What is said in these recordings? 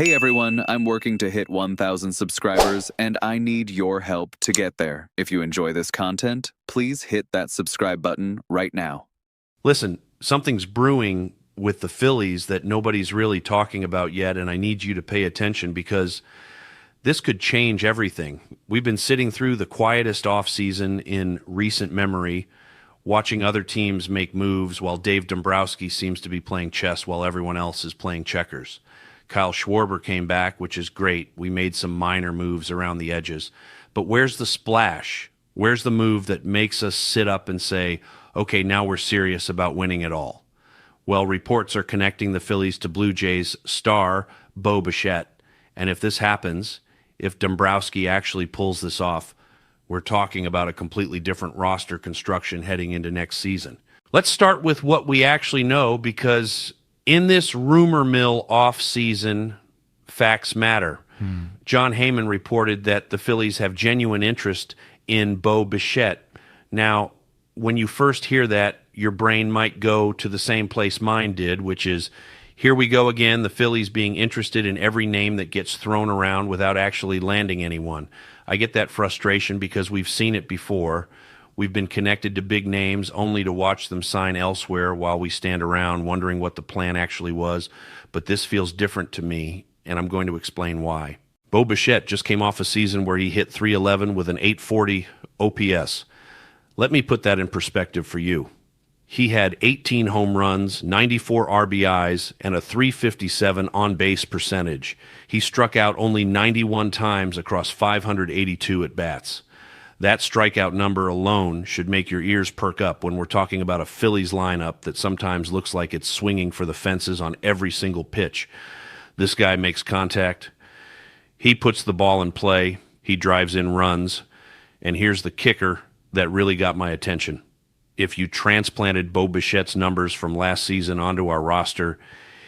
Hey everyone, I'm working to hit 1,000 subscribers, and I need your help to get there. If you enjoy this content, please hit that subscribe button right now. Listen, something's brewing with the Phillies that nobody's really talking about yet, and I need you to pay attention because this could change everything. We've been sitting through the quietest offseason in recent memory, watching other teams make moves while Dave Dombrowski seems to be playing chess while everyone else is playing checkers. Kyle Schwarber came back, which is great. We made some minor moves around the edges. But where's the splash? Where's the move that makes us sit up and say, okay, now we're serious about winning it all? Well, reports are connecting the Phillies to Blue Jays star Bo Bichette. And if this happens, if Dombrowski actually pulls this off, we're talking about a completely different roster construction heading into next season. Let's start with what we actually know, because in this rumor mill off-season, facts matter. John Heyman reported that the Phillies have genuine interest in Bo Bichette. Now, when you first hear that, your brain might go to the same place mine did, which is, here we go again, the Phillies being interested in every name that gets thrown around without actually landing anyone. I get that frustration because we've seen it before. We've been connected to big names only to watch them sign elsewhere while we stand around wondering what the plan actually was. But this feels different to me, and I'm going to explain why. Bo Bichette just came off a season where he hit .311 with an .840 OPS. Let me put that in perspective for you. He had 18 home runs, 94 RBIs, and a .357 on-base percentage. He struck out only 91 times across 582 at-bats. That strikeout number alone should make your ears perk up when we're talking about a Phillies lineup that sometimes looks like it's swinging for the fences on every single pitch. This guy makes contact. He puts the ball in play. He drives in runs. And here's the kicker that really got my attention. If you transplanted Bo Bichette's numbers from last season onto our roster,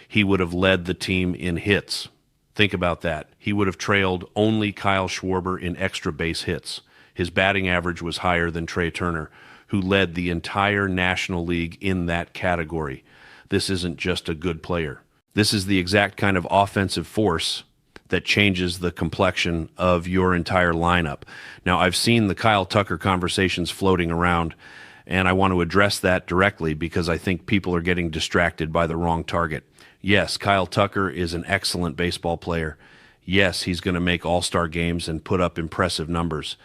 he would have led the team in hits. Think about that. He would have trailed only Kyle Schwarber in extra base hits. His batting average was higher than Trey Turner, who led the entire National League in that category. This isn't just a good player. This is the exact kind of offensive force that changes the complexion of your entire lineup. Now, I've seen the Kyle Tucker conversations floating around, and I want to address that directly because I think people are getting distracted by the wrong target. Yes, Kyle Tucker is an excellent baseball player. Yes, he's going to make all-star games and put up impressive numbers.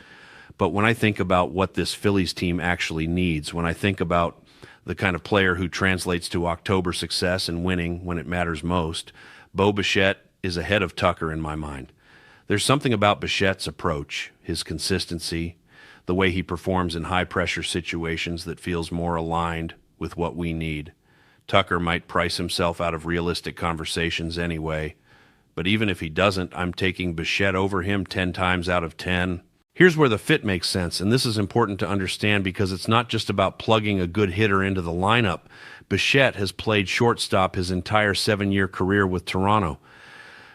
But when I think about what this Phillies team actually needs, when I think about the kind of player who translates to October success and winning when it matters most, Bo Bichette is ahead of Tucker in my mind. There's something about Bichette's approach, his consistency, the way he performs in high-pressure situations that feels more aligned with what we need. Tucker might price himself out of realistic conversations anyway, but even if he doesn't, I'm taking Bichette over him 10 times out of 10. Here's where the fit makes sense, and this is important to understand because it's not just about plugging a good hitter into the lineup. Bichette has played shortstop his entire 7-year career with Toronto.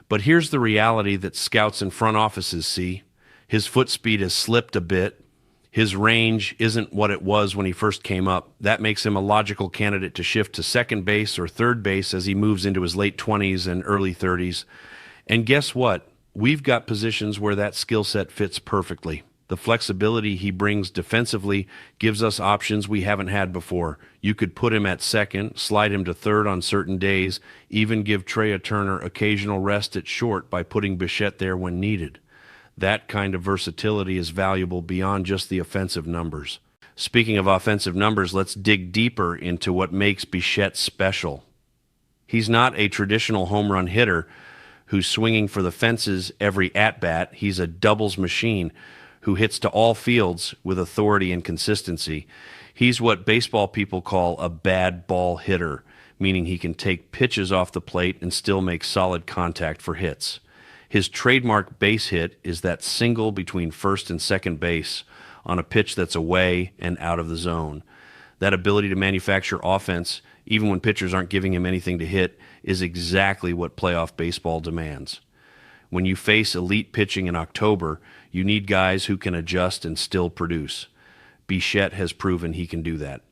But here's the reality that scouts and front offices see. His foot speed has slipped a bit. His range isn't what it was when he first came up. That makes him a logical candidate to shift to second base or third base as he moves into his late 20s and early 30s. And guess what? We've got positions where that skill set fits perfectly. The flexibility he brings defensively gives us options we haven't had before. You could put him at second, slide him to third on certain days, even give Trey Turner occasional rest at short by putting Bichette there when needed. That kind of versatility is valuable beyond just the offensive numbers. Speaking of offensive numbers, let's dig deeper into what makes Bichette special. He's not a traditional home run hitter who's swinging for the fences every at-bat. He's a doubles machine who hits to all fields with authority and consistency. He's what baseball people call a bad ball hitter, meaning he can take pitches off the plate and still make solid contact for hits. His trademark base hit is that single between first and second base on a pitch that's away and out of the zone. That ability to manufacture offense, even when pitchers aren't giving him anything to hit, is exactly what playoff baseball demands. When you face elite pitching in October, you need guys who can adjust and still produce. Bichette has proven he can do that.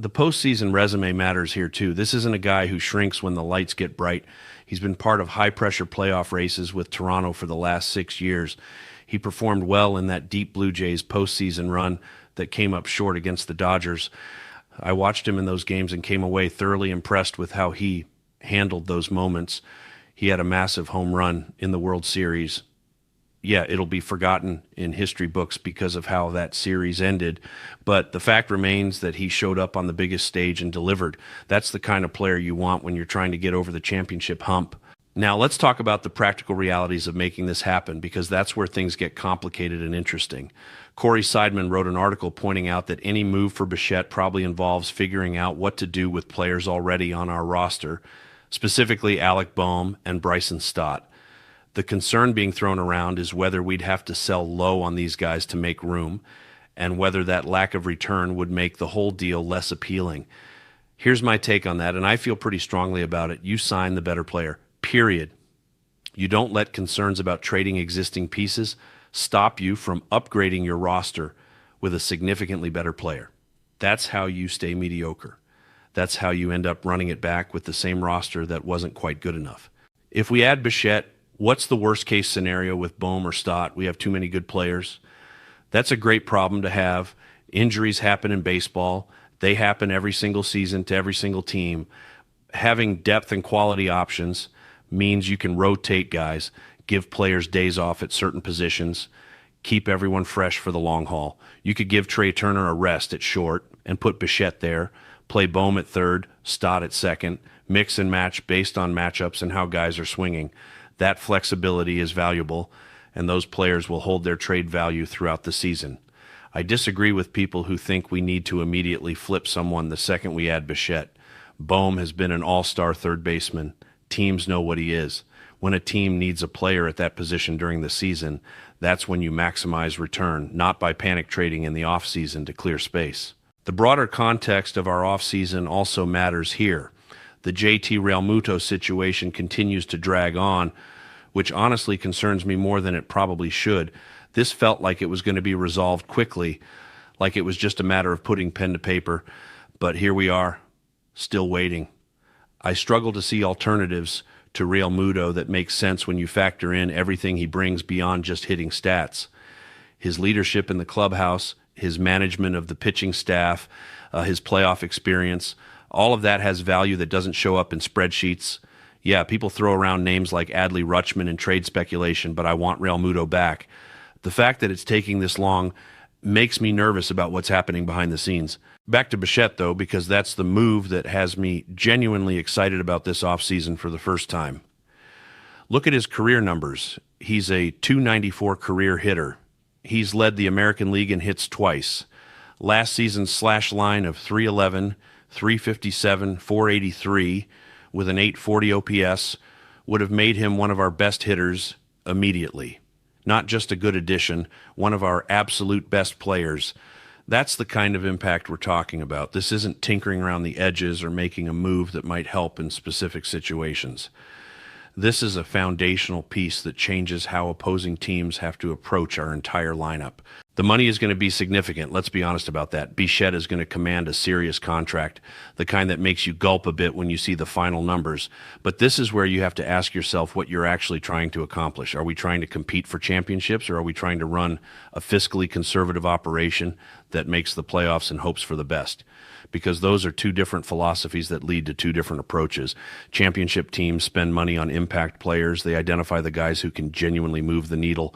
The postseason resume matters here too. This isn't a guy who shrinks when the lights get bright. He's been part of high-pressure playoff races with Toronto for the last 6 years. He performed well in that deep Blue Jays postseason run that came up short against the Dodgers. I watched him in those games and came away thoroughly impressed with how he handled those moments. He had a massive home run in the World Series. Yeah, it'll be forgotten in history books because of how that series ended. But the fact remains that he showed up on the biggest stage and delivered. That's the kind of player you want when you're trying to get over the championship hump. Now, let's talk about the practical realities of making this happen, because that's where things get complicated and interesting. Corey Seidman wrote an article pointing out that any move for Bichette probably involves figuring out what to do with players already on our roster, specifically Alec Boehm and Bryson Stott. The concern being thrown around is whether we'd have to sell low on these guys to make room, and whether that lack of return would make the whole deal less appealing. Here's my take on that, and I feel pretty strongly about it. You sign the better player, period. You don't let concerns about trading existing pieces stop you from upgrading your roster with a significantly better player. That's how you stay mediocre. That's how you end up running it back with the same roster that wasn't quite good enough. If we add Bichette, what's the worst case scenario with Boehm or Stott? We have too many good players. That's a great problem to have. Injuries happen in baseball. They happen every single season to every single team. Having depth and quality options means you can rotate guys, give players days off at certain positions, keep everyone fresh for the long haul. You could give Trey Turner a rest at short and put Bichette there, play Boehm at third, Stott at second, mix and match based on matchups and how guys are swinging. That flexibility is valuable, and those players will hold their trade value throughout the season. I disagree with people who think we need to immediately flip someone the second we add Bichette. Boehm has been an all-star third baseman. Teams know what he is. When a team needs a player at that position during the season, that's when you maximize return, not by panic trading in the offseason to clear space. The broader context of our offseason also matters here. The JT Realmuto situation continues to drag on, which honestly concerns me more than it probably should. This felt like it was going to be resolved quickly, like it was just a matter of putting pen to paper, but here we are, still waiting. I struggle to see alternatives to Realmuto that make sense when you factor in everything he brings beyond just hitting stats. His leadership in the clubhouse, his management of the pitching staff, his playoff experience, all of that has value that doesn't show up in spreadsheets. Yeah, people throw around names like Adley Rutschman in trade speculation, but I want Realmuto back. The fact that it's taking this long makes me nervous about what's happening behind the scenes. Back to Bichette, though, because that's the move that has me genuinely excited about this offseason for the first time. Look at his career numbers. He's a .294 career hitter. He's led the American League in hits twice. Last season's slash line of .311, .357, .483 with an .840 OPS would have made him one of our best hitters immediately. Not just a good addition, one of our absolute best players. That's the kind of impact we're talking about. This isn't tinkering around the edges or making a move that might help in specific situations. This is a foundational piece that changes how opposing teams have to approach our entire lineup. The money is going to be significant, let's be honest about that. Bichette is going to command a serious contract, the kind that makes you gulp a bit when you see the final numbers. But this is where you have to ask yourself what you're actually trying to accomplish. Are we trying to compete for championships, or are we trying to run a fiscally conservative operation that makes the playoffs and hopes for the best? Because those are two different philosophies that lead to two different approaches. Championship teams spend money on impact players. They identify the guys who can genuinely move the needle,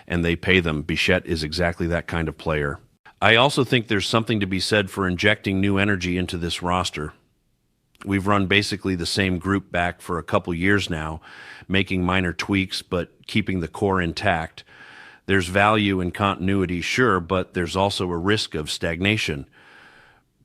and they pay them. Bichette is exactly that kind of player. I also think there's something to be said for injecting new energy into this roster. We've run basically the same group back for a couple years now, making minor tweaks but keeping the core intact. There's value in continuity, sure, but there's also a risk of stagnation.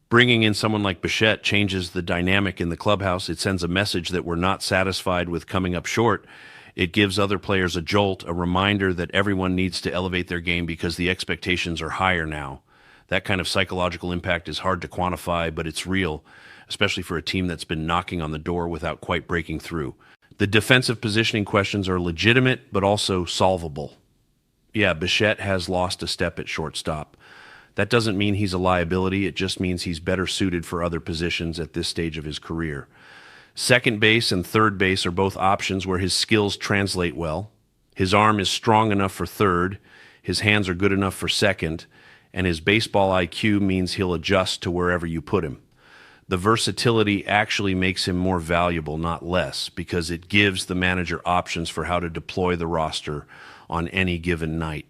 Bringing in someone like Bichette changes the dynamic in the clubhouse. It sends a message that we're not satisfied with coming up short. It gives other players a jolt, a reminder that everyone needs to elevate their game because the expectations are higher now. That kind of psychological impact is hard to quantify, but it's real, especially for a team that's been knocking on the door without quite breaking through. The defensive positioning questions are legitimate, but also solvable. Yeah, Bichette has lost a step at shortstop. That doesn't mean he's a liability. It just means he's better suited for other positions at this stage of his career. Second base and third base are both options where his skills translate well. His arm is strong enough for third, his hands are good enough for second, and his baseball IQ means he'll adjust to wherever you put him. The versatility actually makes him more valuable, not less, because it gives the manager options for how to deploy the roster on any given night.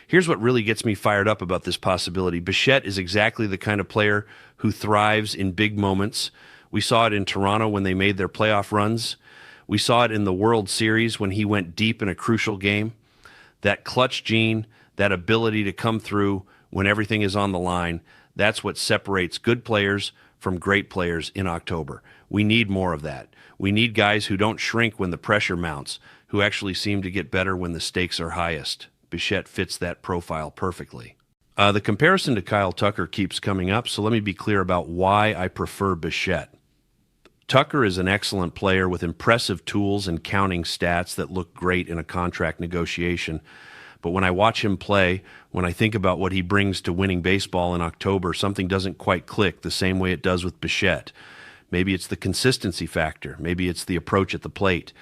Here's what really gets me fired up about this possibility. Bichette is exactly the kind of player who thrives in big moments. We saw it in Toronto when they made their playoff runs. We saw it in the World Series when he went deep in a crucial game. That clutch gene, that ability to come through when everything is on the line, that's what separates good players from great players in October. We need more of that. We need guys who don't shrink when the pressure mounts, who actually seem to get better when the stakes are highest. Bichette fits that profile perfectly. The comparison to Kyle Tucker keeps coming up, so let me be clear about why I prefer Bichette. Tucker is an excellent player with impressive tools and counting stats that look great in a contract negotiation. But when I watch him play, when I think about what he brings to winning baseball in October, something doesn't quite click the same way it does with Bichette. Maybe it's the consistency factor. Maybe it's the approach at the plate.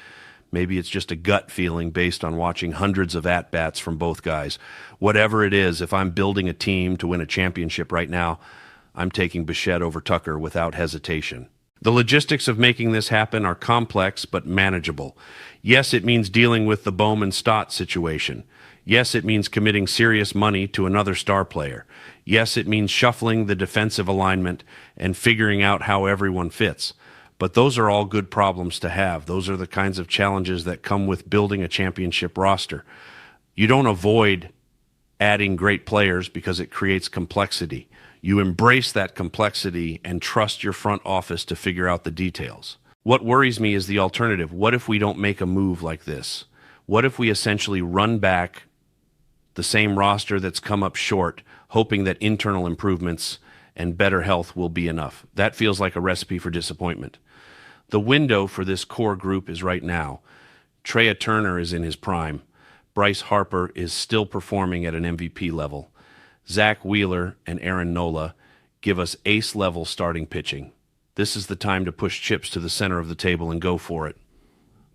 Maybe it's just a gut feeling based on watching hundreds of at-bats from both guys. Whatever it is, if I'm building a team to win a championship right now, I'm taking Bichette over Tucker without hesitation. The logistics of making this happen are complex but manageable. Yes, it means dealing with the Bowman-Stott situation. Yes, it means committing serious money to another star player. Yes, it means shuffling the defensive alignment and figuring out how everyone fits. But those are all good problems to have. Those are the kinds of challenges that come with building a championship roster. You don't avoid adding great players because it creates complexity. You embrace that complexity and trust your front office to figure out the details. What worries me is the alternative. What if we don't make a move like this? What if we essentially run back the same roster that's come up short, hoping that internal improvements and better health will be enough? That feels like a recipe for disappointment. The window for this core group is right now. Trea Turner is in his prime. Bryce Harper is still performing at an MVP level. Zach Wheeler and Aaron Nola give us ace-level starting pitching. This is the time to push chips to the center of the table and go for it.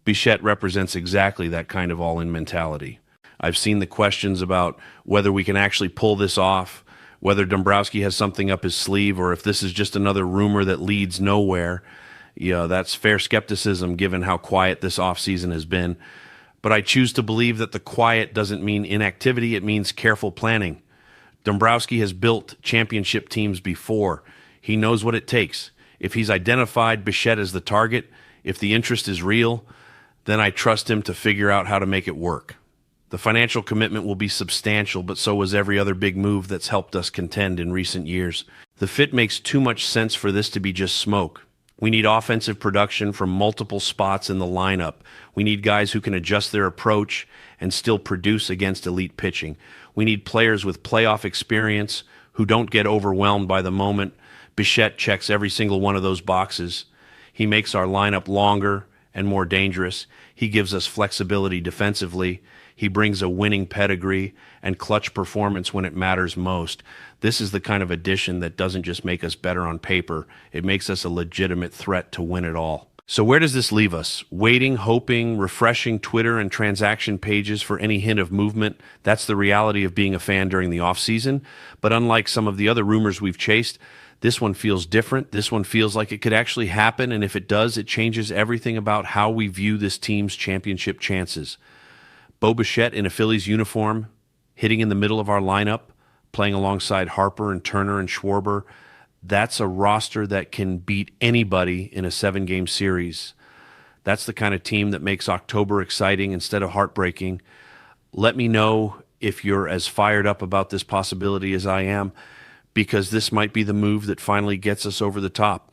Bichette represents exactly that kind of all-in mentality. I've seen the questions about whether we can actually pull this off, whether Dombrowski has something up his sleeve, or if this is just another rumor that leads nowhere. That's fair skepticism given how quiet this offseason has been. But I choose to believe that the quiet doesn't mean inactivity, it means careful planning. Dombrowski has built championship teams before. He knows what it takes. If he's identified Bichette as the target, if the interest is real, then I trust him to figure out how to make it work. The financial commitment will be substantial, but so was every other big move that's helped us contend in recent years. The fit makes too much sense for this to be just smoke. We need offensive production from multiple spots in the lineup. We need guys who can adjust their approach and still produce against elite pitching. We need players with playoff experience who don't get overwhelmed by the moment. Bichette checks every single one of those boxes. He makes our lineup longer and more dangerous. He gives us flexibility defensively. He brings a winning pedigree and clutch performance when it matters most. This is the kind of addition that doesn't just make us better on paper. It makes us a legitimate threat to win it all. So where does this leave us? Waiting, hoping, refreshing Twitter and transaction pages for any hint of movement? That's the reality of being a fan during the offseason. But unlike some of the other rumors we've chased, this one feels different. This one feels like it could actually happen, and if it does, it changes everything about how we view this team's championship chances. Bo Bichette in a Phillies uniform, hitting in the middle of our lineup, playing alongside Harper and Turner and Schwarber, that's a roster that can beat anybody in a 7-game series. That's the kind of team that makes October exciting instead of heartbreaking. Let me know if you're as fired up about this possibility as I am, because this might be the move that finally gets us over the top.